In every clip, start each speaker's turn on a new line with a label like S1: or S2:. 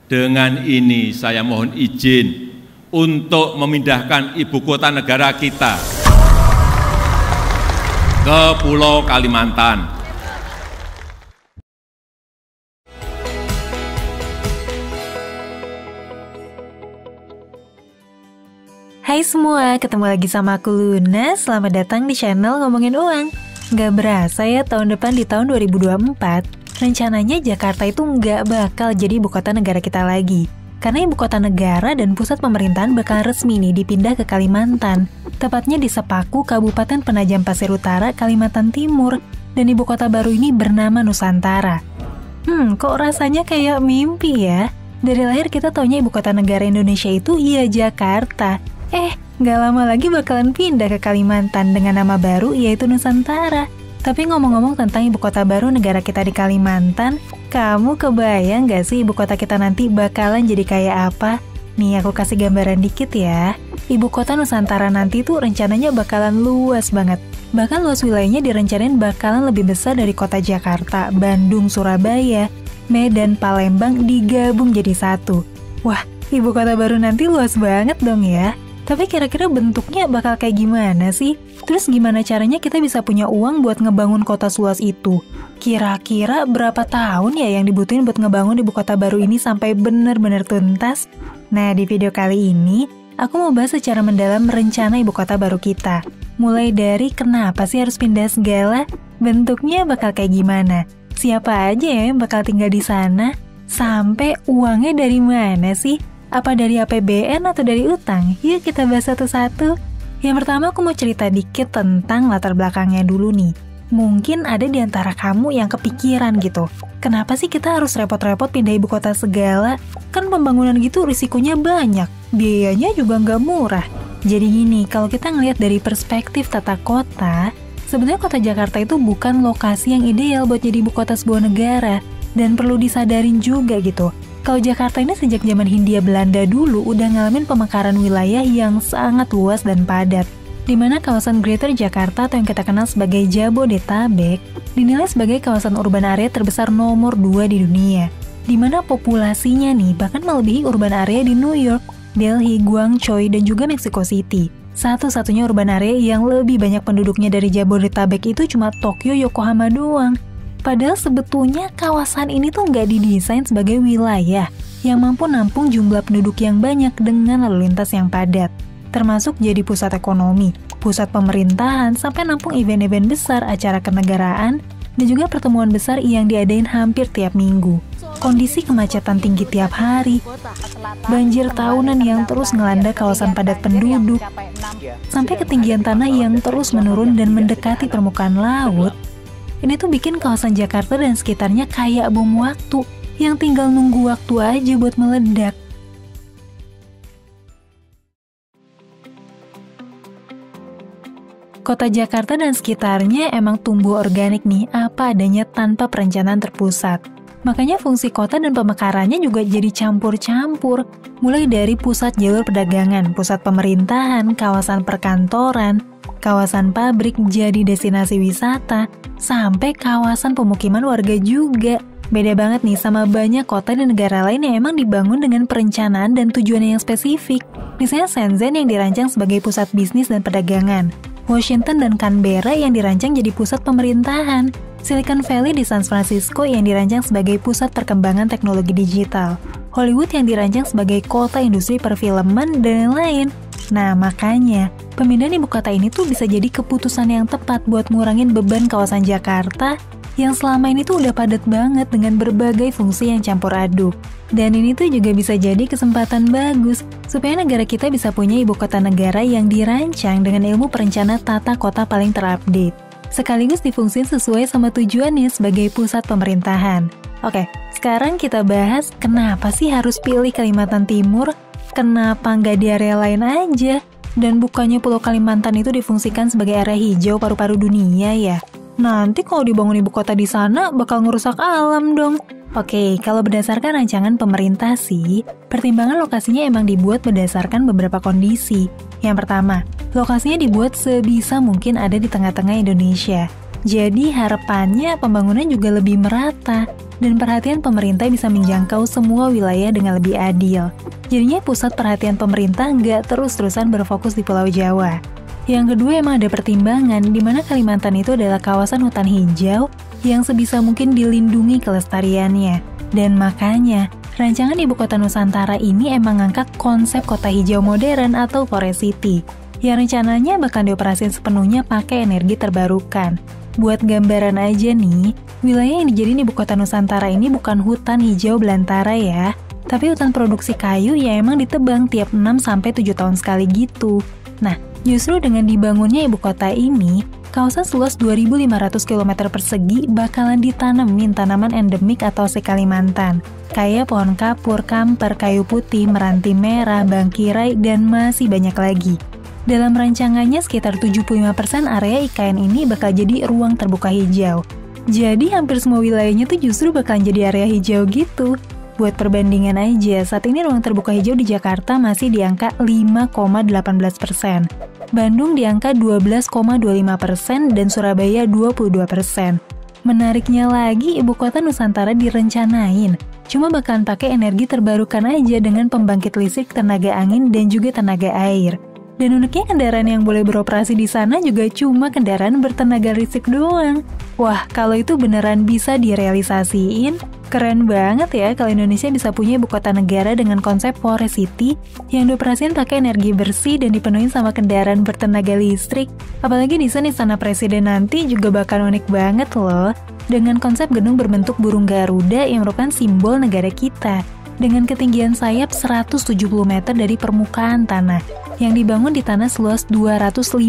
S1: Dengan ini saya mohon izin untuk memindahkan ibu kota negara kita ke Pulau Kalimantan.
S2: Hai semua, ketemu lagi sama aku Luna. Selamat datang di channel Ngomongin Uang. Nggak berasa ya, tahun depan di tahun 2024, rencananya Jakarta itu nggak bakal jadi ibu kota negara kita lagi. Karena ibu kota negara dan pusat pemerintahan bakal resmi nih dipindah ke Kalimantan. Tepatnya di Sepaku, Kabupaten Penajam Pasir Utara, Kalimantan Timur. Dan ibu kota baru ini bernama Nusantara. Kok rasanya kayak mimpi ya? Dari lahir kita taunya ibu kota negara Indonesia itu ya Jakarta. Nggak lama lagi bakalan pindah ke Kalimantan dengan nama baru yaitu Nusantara. Tapi ngomong-ngomong tentang ibu kota baru negara kita di Kalimantan, kamu kebayang nggak sih ibu kota kita nanti bakalan jadi kayak apa? Nih aku kasih gambaran dikit ya. Ibu kota Nusantara nanti tuh rencananya bakalan luas banget. Bahkan luas wilayahnya direncanain bakalan lebih besar dari kota Jakarta, Bandung, Surabaya, Medan, Palembang digabung jadi satu. Wah, ibu kota baru nanti luas banget dong ya. Tapi kira-kira bentuknya bakal kayak gimana sih? Terus gimana caranya kita bisa punya uang buat ngebangun kota seluas itu? Kira-kira berapa tahun ya yang dibutuhin buat ngebangun ibu kota baru ini sampai bener-bener tuntas? Nah, di video kali ini, aku mau bahas secara mendalam rencana ibu kota baru kita. Mulai dari kenapa sih harus pindah segala? Bentuknya bakal kayak gimana? Siapa aja ya yang bakal tinggal di sana? Sampai uangnya dari mana sih? Apa dari APBN atau dari utang? Yuk kita bahas satu-satu. Yang pertama aku mau cerita dikit tentang latar belakangnya dulu nih. Mungkin ada di antara kamu yang kepikiran gitu. Kenapa sih kita harus repot-repot pindah ibu kota segala? Kan pembangunan gitu risikonya banyak. Biayanya juga nggak murah. Jadi gini, kalau kita ngelihat dari perspektif tata kota, sebenarnya kota Jakarta itu bukan lokasi yang ideal buat jadi ibu kota sebuah negara. Dan perlu disadarin juga gitu. Kalau Jakarta ini sejak zaman Hindia Belanda dulu udah ngalamin pemekaran wilayah yang sangat luas dan padat. Di mana kawasan Greater Jakarta atau yang kita kenal sebagai Jabodetabek dinilai sebagai kawasan urban area terbesar nomor 2 di dunia. Di mana populasinya nih bahkan melebihi urban area di New York, Delhi, Guangzhou, dan juga Mexico City. Satu-satunya urban area yang lebih banyak penduduknya dari Jabodetabek itu cuma Tokyo, Yokohama doang. Padahal sebetulnya kawasan ini tuh nggak didesain sebagai wilayah yang mampu nampung jumlah penduduk yang banyak dengan lalu lintas yang padat. Termasuk jadi pusat ekonomi, pusat pemerintahan, sampai nampung event-event besar, acara kenegaraan, dan juga pertemuan besar yang diadain hampir tiap minggu. Kondisi kemacetan tinggi tiap hari, banjir tahunan yang terus ngelanda kawasan padat penduduk, sampai ketinggian tanah yang terus menurun dan mendekati permukaan laut. Ini tuh bikin kawasan Jakarta dan sekitarnya kayak bom waktu, yang tinggal nunggu waktu aja buat meledak. Kota Jakarta dan sekitarnya emang tumbuh organik nih, apa adanya tanpa perencanaan terpusat. Makanya fungsi kota dan pemekarannya juga jadi campur-campur, mulai dari pusat jalur perdagangan, pusat pemerintahan, kawasan perkantoran, kawasan pabrik jadi destinasi wisata, sampai kawasan pemukiman warga juga. Beda banget nih sama banyak kota dan negara lain yang emang dibangun dengan perencanaan dan tujuan yang spesifik. Misalnya Shenzhen yang dirancang sebagai pusat bisnis dan perdagangan, Washington dan Canberra yang dirancang jadi pusat pemerintahan, Silicon Valley di San Francisco yang dirancang sebagai pusat perkembangan teknologi digital, Hollywood yang dirancang sebagai kota industri perfilman, dan lain-lain. Nah, makanya, pemindahan ibu kota ini tuh bisa jadi keputusan yang tepat buat ngurangin beban kawasan Jakarta yang selama ini tuh udah padat banget dengan berbagai fungsi yang campur aduk. Dan ini tuh juga bisa jadi kesempatan bagus supaya negara kita bisa punya ibu kota negara yang dirancang dengan ilmu perencana tata kota paling terupdate. Sekaligus difungsiin sesuai sama tujuannya sebagai pusat pemerintahan. Oke, sekarang kita bahas kenapa sih harus pilih Kalimantan Timur. Kenapa nggak di area lain aja? Dan bukannya Pulau Kalimantan itu difungsikan sebagai area hijau paru-paru dunia ya? Nanti kalau dibangun ibu kota di sana bakal ngerusak alam dong. Oke, kalau berdasarkan rancangan pemerintah sih, pertimbangan lokasinya emang dibuat berdasarkan beberapa kondisi. Yang pertama, lokasinya dibuat sebisa mungkin ada di tengah-tengah Indonesia. Jadi harapannya pembangunan juga lebih merata dan perhatian pemerintah bisa menjangkau semua wilayah dengan lebih adil. Jadinya pusat perhatian pemerintah nggak terus-terusan berfokus di Pulau Jawa. Yang kedua, emang ada pertimbangan di mana Kalimantan itu adalah kawasan hutan hijau yang sebisa mungkin dilindungi kelestariannya. Dan makanya, rancangan Ibu Kota Nusantara ini emang ngangkat konsep kota hijau modern atau Forest City, yang rencananya bakal dioperasikan sepenuhnya pakai energi terbarukan. Buat gambaran aja nih, wilayah yang dijadiin Ibu Kota Nusantara ini bukan hutan hijau belantara ya, tapi hutan produksi kayu yang emang ditebang tiap 6-7 tahun sekali gitu. Nah, justru dengan dibangunnya ibu kota ini, kawasan seluas 2.500 km persegi bakalan ditanemin tanaman endemik atau se Kalimantan, kayak pohon kapur, kamper, kayu putih, meranti merah, bangkirai, dan masih banyak lagi. Dalam rancangannya, sekitar 75% area IKN ini bakal jadi ruang terbuka hijau. Jadi hampir semua wilayahnya tuh justru bakalan jadi area hijau gitu. Buat perbandingan aja, saat ini ruang terbuka hijau di Jakarta masih di angka 5,18%. Bandung di angka 12,25% dan Surabaya 22%. Menariknya lagi, Ibu Kota Nusantara direncanain cuma bakalan pakai energi terbarukan aja dengan pembangkit listrik tenaga angin dan juga tenaga air. Dan uniknya kendaraan yang boleh beroperasi di sana juga cuma kendaraan bertenaga listrik doang. Wah, kalau itu beneran bisa direalisasiin, keren banget ya kalau Indonesia bisa punya ibu kota negara dengan konsep Forest City yang dioperasikan pakai energi bersih dan dipenuhi sama kendaraan bertenaga listrik. Apalagi desain Istana Presiden nanti juga bakal unik banget loh, dengan konsep gedung berbentuk burung Garuda yang merupakan simbol negara kita, dengan ketinggian sayap 170 meter dari permukaan tanah, yang dibangun di tanah seluas 256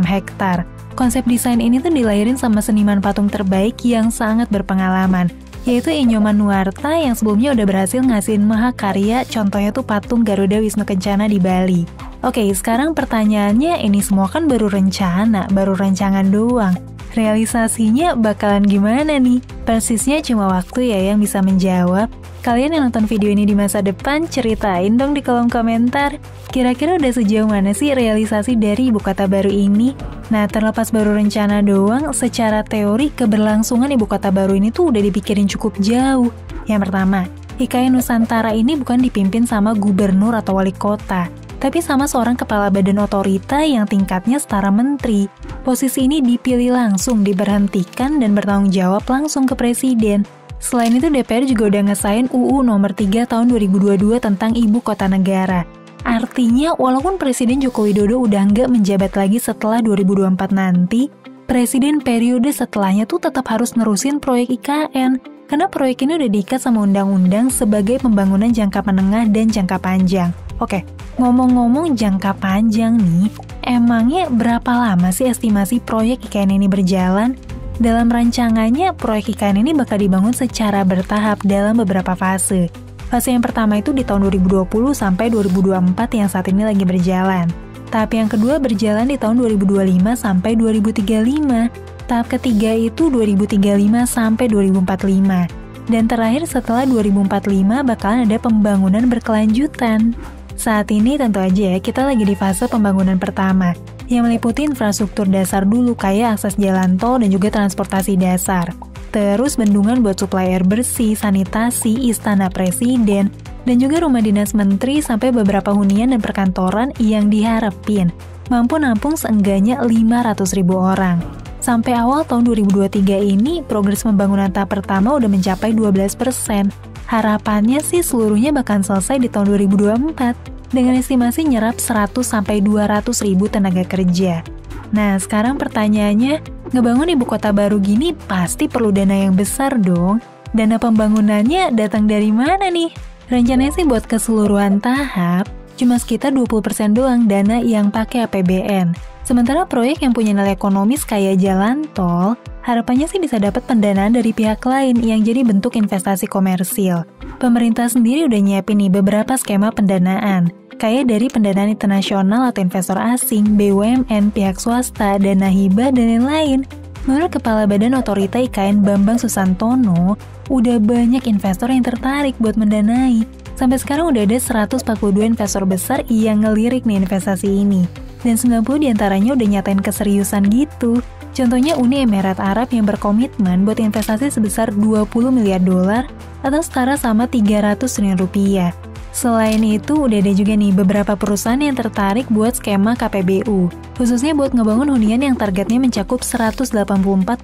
S2: hektar. Konsep desain ini tuh dilahirin sama seniman patung terbaik yang sangat berpengalaman, yaitu Inyoman Nuarta yang sebelumnya udah berhasil ngasihin mahakarya, contohnya tuh patung Garuda Wisnu Kencana di Bali. Oke, sekarang pertanyaannya, ini semua kan baru rencana, baru rancangan doang. Realisasinya bakalan gimana nih? Persisnya cuma waktu ya yang bisa menjawab. Kalian yang nonton video ini di masa depan, ceritain dong di kolom komentar. Kira-kira udah sejauh mana sih realisasi dari ibu kota baru ini? Nah, terlepas baru rencana doang, secara teori keberlangsungan ibu kota baru ini tuh udah dipikirin cukup jauh. Yang pertama, IKN Nusantara ini bukan dipimpin sama gubernur atau wali kota, tapi sama seorang kepala badan otorita yang tingkatnya setara menteri. Posisi ini dipilih langsung, diberhentikan, dan bertanggung jawab langsung ke presiden. Selain itu, DPR juga udah ngesain UU nomor 3 tahun 2022 tentang Ibu Kota Negara. Artinya, walaupun Presiden Joko Widodo udah nggak menjabat lagi setelah 2024 nanti, Presiden periode setelahnya tuh tetap harus nerusin proyek IKN, karena proyek ini udah diikat sama undang-undang sebagai pembangunan jangka menengah dan jangka panjang. Oke, ngomong-ngomong jangka panjang nih, emangnya berapa lama sih estimasi proyek IKN ini berjalan? Dalam rancangannya, proyek IKN ini bakal dibangun secara bertahap dalam beberapa fase. Fase yang pertama itu di tahun 2020 sampai 2024 yang saat ini lagi berjalan. Tahap yang kedua berjalan di tahun 2025 sampai 2035. Tahap ketiga itu 2035 sampai 2045. Dan terakhir setelah 2045 bakalan ada pembangunan berkelanjutan. Saat ini tentu aja kita lagi di fase pembangunan pertama, yang meliputi infrastruktur dasar dulu kayak akses jalan tol dan juga transportasi dasar. Terus bendungan buat suplai air bersih, sanitasi, istana presiden, dan juga rumah dinas menteri sampai beberapa hunian dan perkantoran yang diharapin mampu nampung seenggaknya 500.000 orang. Sampai awal tahun 2023 ini, progres pembangunan tahap pertama udah mencapai 12%. Harapannya sih seluruhnya bakal selesai di tahun 2024, dengan estimasi nyerap 100-200.000 tenaga kerja. Nah, sekarang pertanyaannya, ngebangun ibu kota baru gini pasti perlu dana yang besar dong. Dana pembangunannya datang dari mana nih? Rencananya sih buat keseluruhan tahap, cuma sekitar 20% doang dana yang pakai APBN. Sementara proyek yang punya nilai ekonomis kayak jalan tol, harapannya sih bisa dapat pendanaan dari pihak lain yang jadi bentuk investasi komersil. Pemerintah sendiri udah nyiapin nih beberapa skema pendanaan, kayak dari pendanaan internasional atau investor asing, BUMN, pihak swasta, dana hibah, dan lain-lain. Menurut Kepala Badan Otorita IKN Bambang Susantono, udah banyak investor yang tertarik buat mendanai. Sampai sekarang udah ada 142 investor besar yang ngelirik nih investasi ini. Dan 90 diantaranya udah nyatain keseriusan gitu. Contohnya Uni Emirat Arab yang berkomitmen buat investasi sebesar 20 miliar dolar atau setara sama 300 triliun rupiah. Selain itu, udah ada juga nih beberapa perusahaan yang tertarik buat skema KPBU, khususnya buat ngebangun hunian yang targetnya mencakup 184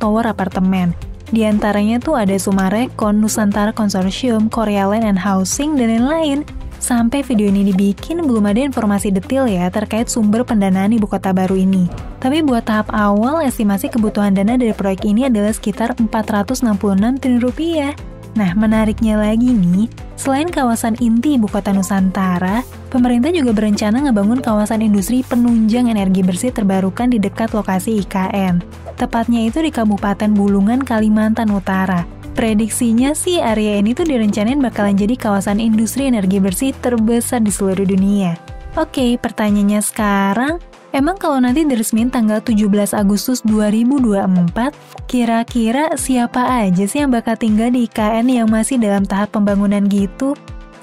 S2: tower apartemen. Di antaranya tuh ada Sumarekon, Nusantara Consortium, Korea Land and Housing, dan lain-lain. Sampai video ini dibikin, belum ada informasi detail ya terkait sumber pendanaan ibu kota baru ini. Tapi buat tahap awal, estimasi kebutuhan dana dari proyek ini adalah sekitar 466 triliun rupiah. Nah, menariknya lagi nih, selain kawasan inti ibu kota Nusantara, pemerintah juga berencana ngebangun kawasan industri penunjang energi bersih terbarukan di dekat lokasi IKN. Tepatnya itu di Kabupaten Bulungan, Kalimantan Utara. Prediksinya sih area ini tuh direncanain bakalan jadi kawasan industri energi bersih terbesar di seluruh dunia. Oke, pertanyaannya sekarang, emang kalau nanti diresmiin tanggal 17 Agustus 2024, kira-kira siapa aja sih yang bakal tinggal di IKN yang masih dalam tahap pembangunan gitu?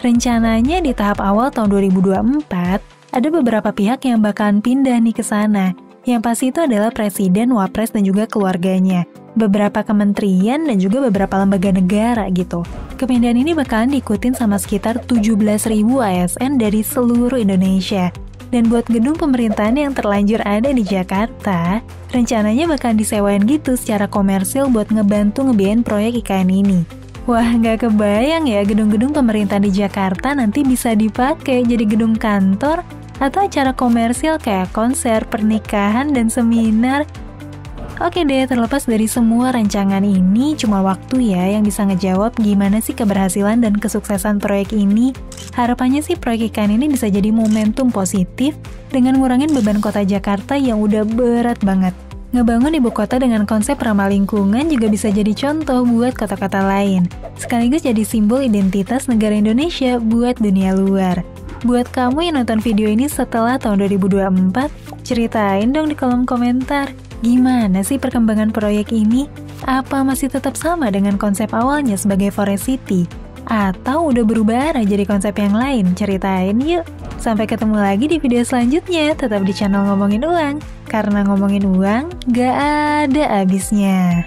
S2: Rencananya di tahap awal tahun 2024, ada beberapa pihak yang bakalan pindah nih ke sana. Yang pasti itu adalah presiden, wapres, dan juga keluarganya. Beberapa kementerian dan juga beberapa lembaga negara gitu. Kepindahan ini bakalan diikutin sama sekitar 17.000 ASN dari seluruh Indonesia. Dan buat gedung pemerintahan yang terlanjur ada di Jakarta, rencananya bakalan disewain gitu secara komersil buat ngebantu ngebiayain proyek IKN ini. Wah, nggak kebayang ya gedung-gedung pemerintah di Jakarta nanti bisa dipakai jadi gedung kantor atau acara komersil kayak konser, pernikahan, dan seminar. Oke deh, terlepas dari semua rancangan ini, cuma waktu ya yang bisa ngejawab gimana sih keberhasilan dan kesuksesan proyek ini. Harapannya sih proyek IKN ini bisa jadi momentum positif dengan ngurangin beban kota Jakarta yang udah berat banget. Ngebangun ibu kota dengan konsep ramah lingkungan juga bisa jadi contoh buat kota-kota lain, sekaligus jadi simbol identitas negara Indonesia buat dunia luar. Buat kamu yang nonton video ini setelah tahun 2024, ceritain dong di kolom komentar. Gimana sih perkembangan proyek ini? Apa masih tetap sama dengan konsep awalnya sebagai Forest City? Atau udah berubah arah jadi konsep yang lain? Ceritain yuk! Sampai ketemu lagi di video selanjutnya, tetap di channel Ngomongin Uang. Karena ngomongin uang, gak ada habisnya.